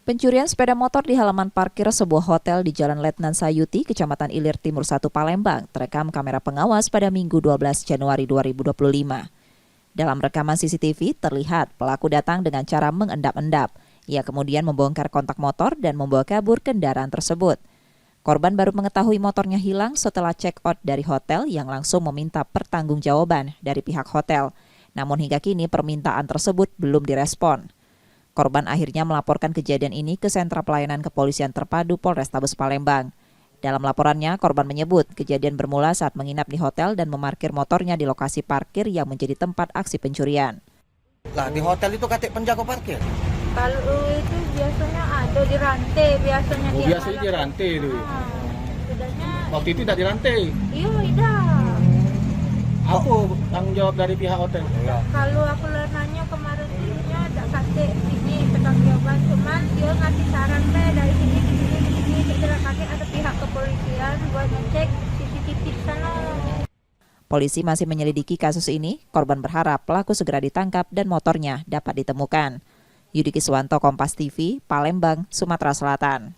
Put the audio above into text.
Pencurian sepeda motor di halaman parkir sebuah hotel di Jalan Letnan Sayuti, Kecamatan Ilir Timur 1 Palembang, terekam kamera pengawas pada Minggu 12 Januari 2025. Dalam rekaman CCTV, terlihat pelaku datang dengan cara mengendap-endap. Ia kemudian membongkar kontak motor dan membawa kabur kendaraan tersebut. Korban baru mengetahui motornya hilang setelah check out dari hotel yang langsung meminta pertanggungjawaban dari pihak hotel. Namun hingga kini permintaan tersebut belum direspon. Korban akhirnya melaporkan kejadian ini ke Sentra Pelayanan Kepolisian Terpadu Polrestabes Palembang. Dalam laporannya, korban menyebut kejadian bermula saat menginap di hotel dan memarkir motornya di lokasi parkir yang menjadi tempat aksi pencurian. Lah di hotel itu katik penjaga parkir? Kalau itu biasanya ada di rantai, biasanya dia. Biasanya di rantai itu. Sudahnya. Waktu itu tidak di rantai. Iya, tidak. Apa tanggung jawab dari pihak hotel? Ya. Kalau aku nanya kemarin dia ada katik sini pertanggungjawaban, cuman dia ngasih saran dari sini ke sini ke sini, setelah katik ada pihak kepolisian buat ngecek CCTV di sana. Polisi masih menyelidiki kasus ini. Korban berharap pelaku segera ditangkap dan motornya dapat ditemukan. Yudi Kiswanto, Kompas TV, Palembang, Sumatera Selatan.